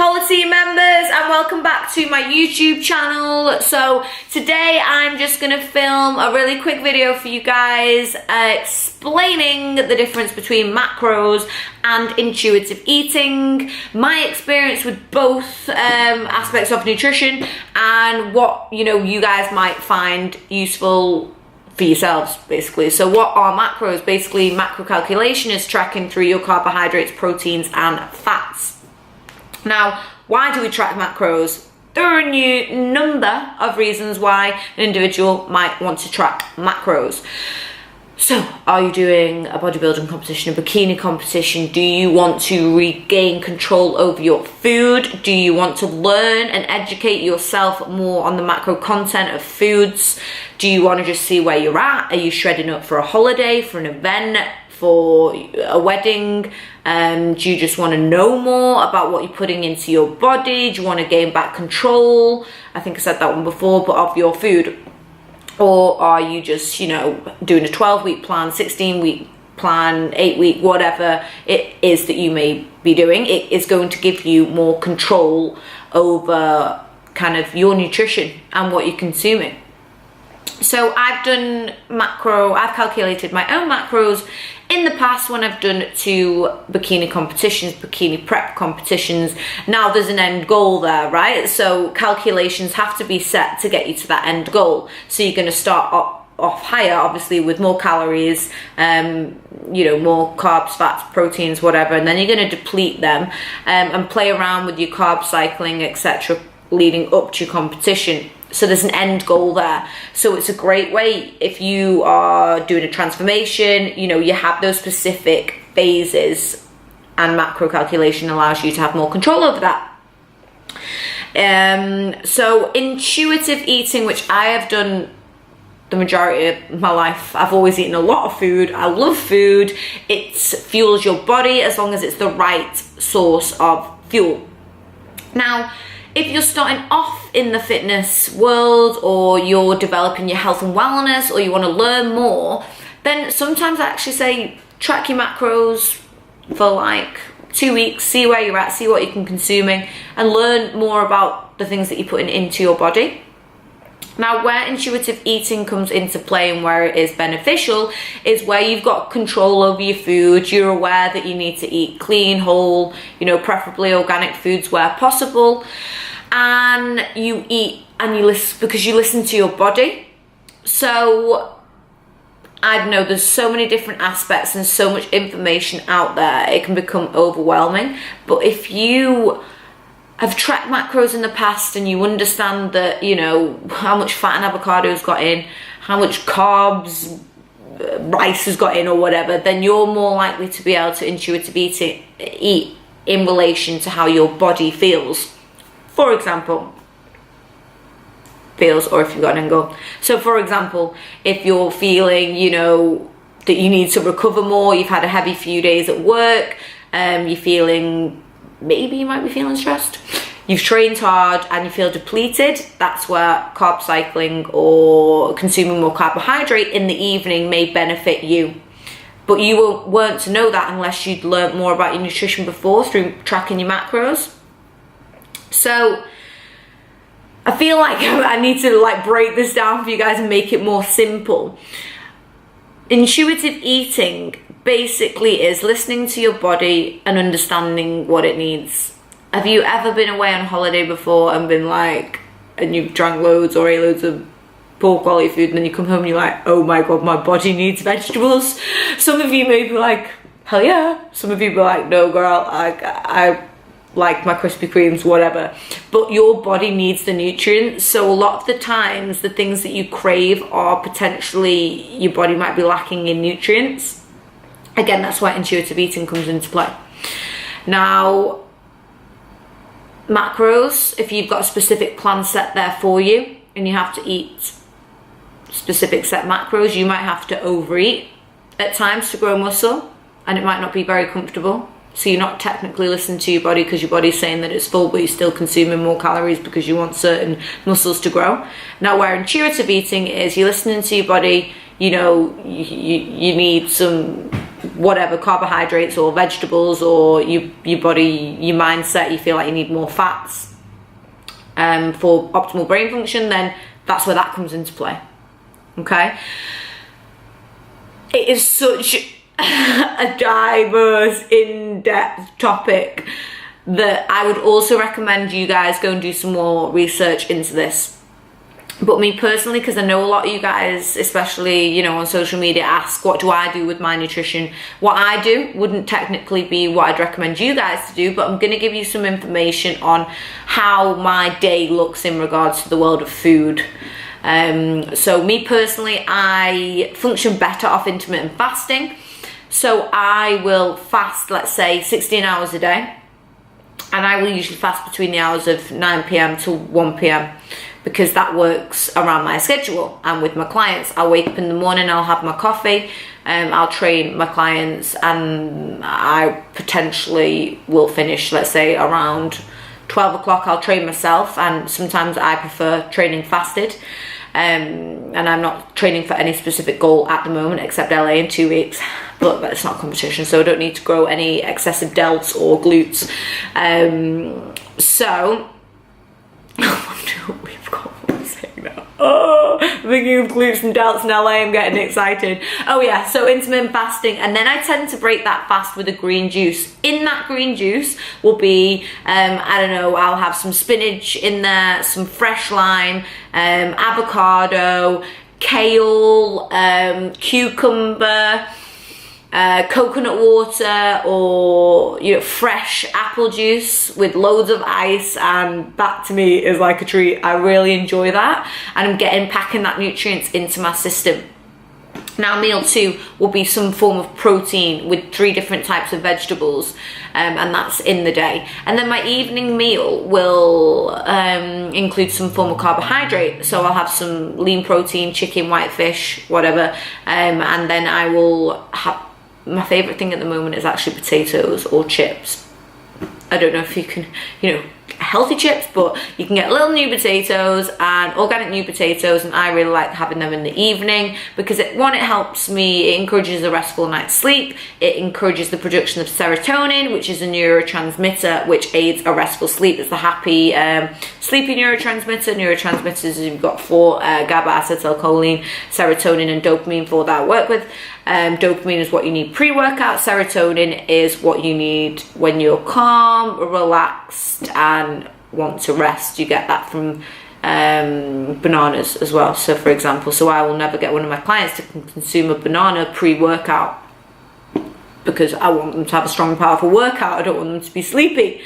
Hollie members, and welcome back to my YouTube channel. So today I'm just going to film a really quick video for you guys explaining the difference between macros and intuitive eating, my experience with both aspects of nutrition, and what you guys might find useful for yourselves, basically. So what are macros? Basically, macro calculation is tracking through your carbohydrates, proteins and fats. Now, why do we track macros? There are a number of reasons why an individual might want to track macros. So, are you doing a bodybuilding competition, a bikini competition? Do you want to regain control over your food? Do you want to learn and educate yourself more on the macro content of foods? Do you want to just see where you're at? Are you shredding up for a holiday, for an event, for a wedding? Do you just want to know more about what you're putting into your body? Do you want to gain back control? I think I said that one before, but of your food. Or are you just, doing a 12-week plan, 16-week plan, 8-week, whatever it is that you may be doing? It is going to give you more control over kind of your nutrition and what you're consuming. So I've calculated my own macros in the past when I've done 2 bikini competitions, bikini prep competitions. Now there's an end goal there, right? So calculations have to be set to get you to that end goal. So you're going to start off higher, obviously, with more calories, more carbs, fats, proteins, whatever, and then you're going to deplete them and play around with your carb cycling, etc., leading up to your competition. So there's an end goal there. So it's a great way if you are doing a transformation, you have those specific phases, and macro calculation allows you to have more control over that. So intuitive eating, which I have done the majority of my life. I've always eaten a lot of food. I love food. It fuels your body as long as it's the right source of fuel. Now, if you're starting off in the fitness world, or you're developing your health and wellness, or you want to learn more, then sometimes I actually say track your macros for like 2 weeks, see where you're at, see what you're consuming, and learn more about the things that you're putting into your body. Now, where intuitive eating comes into play and where it is beneficial is where you've got control over your food. You're aware that you need to eat clean, whole, preferably organic foods where possible. And you eat and you listen because you listen to your body. So I know there's so many different aspects and so much information out there, it can become overwhelming. But if you have tracked macros in the past and you understand that, how much fat an avocado's got in, how much carbs rice has got in, or whatever, then you're more likely to be able to intuitively eat in relation to how your body feels. For example, or if you've got an end goal. So for example, if you're feeling, that you need to recover more, you've had a heavy few days at work, maybe you might be feeling stressed, you've trained hard and you feel depleted, that's where carb cycling or consuming more carbohydrate in the evening may benefit you. But you weren't to know that unless you'd learned more about your nutrition before through tracking your macros. So I feel like I need to break this down for you guys and make it more simple. Intuitive eating basically is listening to your body and understanding what it needs. Have you ever been away on holiday before and been and you've drank loads or ate loads of poor quality food, and then you come home and you're like, oh my god, my body needs vegetables? Some of you may be like, hell yeah. Some of you be like, no girl, I like my Krispy Kremes, whatever. But your body needs the nutrients. So a lot of the times, the things that you crave are potentially, your body might be lacking in nutrients. Again, that's why intuitive eating comes into play. Now, macros, if you've got a specific plan set there for you and you have to eat specific set macros, you might have to overeat at times to grow muscle, and it might not be very comfortable. So you're not technically listening to your body because your body's saying that it's full, but you're still consuming more calories because you want certain muscles to grow. Now, where intuitive eating is, you're listening to your body, you need some whatever, carbohydrates or vegetables, or your body, your mindset, you feel like you need more fats for optimal brain function, then that's where that comes into play. Okay? It is such a diverse, in-depth topic that I would also recommend you guys go and do some more research into this. But me personally, because I know a lot of you guys, especially, you know, on social media, ask, what do I do with my nutrition? What I do wouldn't technically be what I'd recommend you guys to do, but I'm going to give you some information on how my day looks in regards to the world of food. So me personally, I function better off intermittent fasting. So I will fast, let's say, 16 hours a day. And I will usually fast between the hours of 9 p.m. to 1 p.m. because that works around my schedule. And with my clients, I'll wake up in the morning, I'll have my coffee, I'll train my clients, and I potentially will finish, let's say, around 12 o'clock. I'll train myself, and sometimes I prefer training fasted. And I'm not training for any specific goal at the moment, except LA in 2 weeks, but that's not competition, so I don't need to grow any excessive delts or glutes. So we've got one saying that. Oh, thinking of glutes and delts in LA, I'm getting excited. Oh yeah, so intermittent fasting, and then I tend to break that fast with a green juice. In that green juice will be, I don't know, I'll have some spinach in there, some fresh lime, avocado, kale, cucumber, coconut water, or, you know, fresh apple juice with loads of ice, and that to me is like a treat. I really enjoy that, and I'm packing that nutrients into my system. Now meal 2 will be some form of protein with 3 different types of vegetables, and that's in the day. And then my evening meal will include some form of carbohydrate. So I'll have some lean protein, chicken, white fish, whatever, and then I will have, my favourite thing at the moment is actually potatoes or chips. I don't know if you can, you know, healthy chips, but you can get little new potatoes and organic new potatoes, and I really like having them in the evening because it helps me, it encourages a restful night's sleep, it encourages the production of serotonin, which is a neurotransmitter which aids a restful sleep. It's the happy sleepy neurotransmitters. You've got 4, GABA, acetylcholine, serotonin and dopamine, for that I work with. Dopamine is what you need pre-workout. Serotonin is what you need when you're calm, relaxed, and want to rest. You get that from bananas as well. So for example, I will never get one of my clients to consume a banana pre-workout because I want them to have a strong, powerful workout. I don't want them to be sleepy.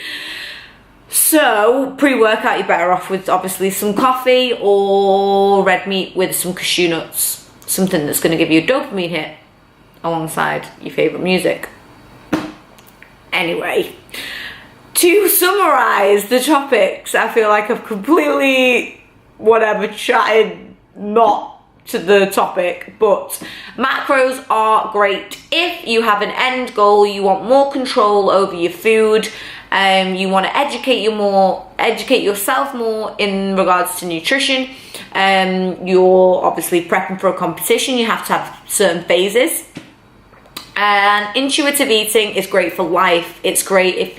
So pre-workout, you're better off with obviously some coffee or red meat with some cashew nuts, something that's going to give you a dopamine hit alongside your favourite music. Anyway, to summarise the topics, I feel like I've completely, chatted not to the topic, but macros are great if you have an end goal, you want more control over your food, you want to educate yourself more in regards to nutrition. You're obviously prepping for a competition, you have to have certain phases. And intuitive eating is great for life. It's great if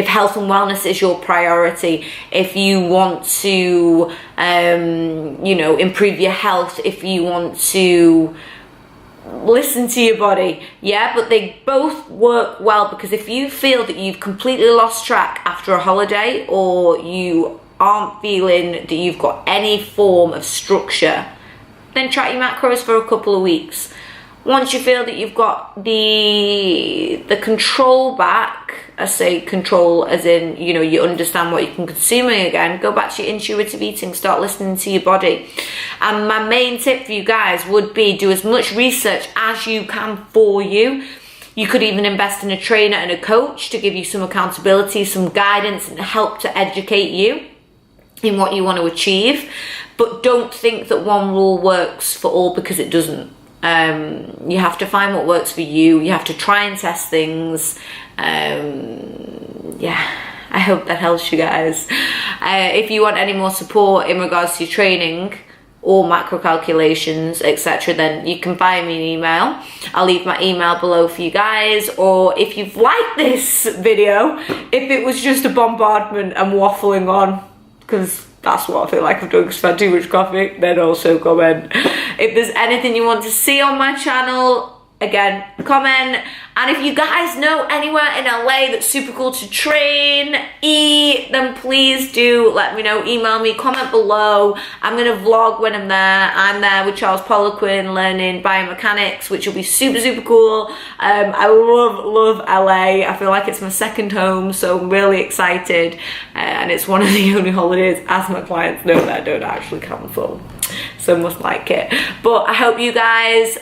health and wellness is your priority, if you want to, improve your health, if you want to listen to your body. Yeah, but they both work well, because if you feel that you've completely lost track after a holiday, or you aren't feeling that you've got any form of structure, then track your macros for a couple of weeks. Once you feel that you've got the control back, I say control as in, you understand what you're consuming again, go back to your intuitive eating, start listening to your body. And my main tip for you guys would be do as much research as you can for you. You could even invest in a trainer and a coach to give you some accountability, some guidance, and help to educate you in what you want to achieve. But don't think that one rule works for all, because it doesn't. You have to find what works for you. You have to try and test things. I hope that helps you guys. If you want any more support in regards to your training, or macro calculations, etc., then you can fire me an email. I'll leave my email below for you guys. Or if you've liked this video, if it was just a bombardment and waffling on, because that's what I feel like I've done because I've had too much coffee, then also comment. If there's anything you want to see on my channel, again, comment. And if you guys know anywhere in LA that's super cool to train, eat, then please do let me know. Email me, comment below. I'm gonna vlog when I'm there. I'm there with Charles Poliquin learning biomechanics, which will be super, super cool. I love LA. I feel like it's my second home, so I'm really excited. And it's one of the only holidays, as my clients know, that I don't actually cancel. So must like it. But I hope you guys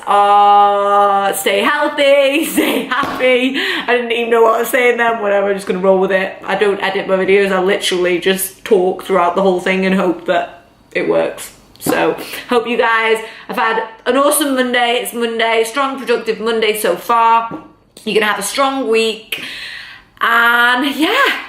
stay healthy, stay happy. I didn't even know what I was saying then, whatever, I'm just gonna roll with it. I don't edit my videos, I literally just talk throughout the whole thing and hope that it works. So hope you guys have had an awesome Monday. It's Monday, strong productive Monday so far. You're gonna have a strong week. And yeah,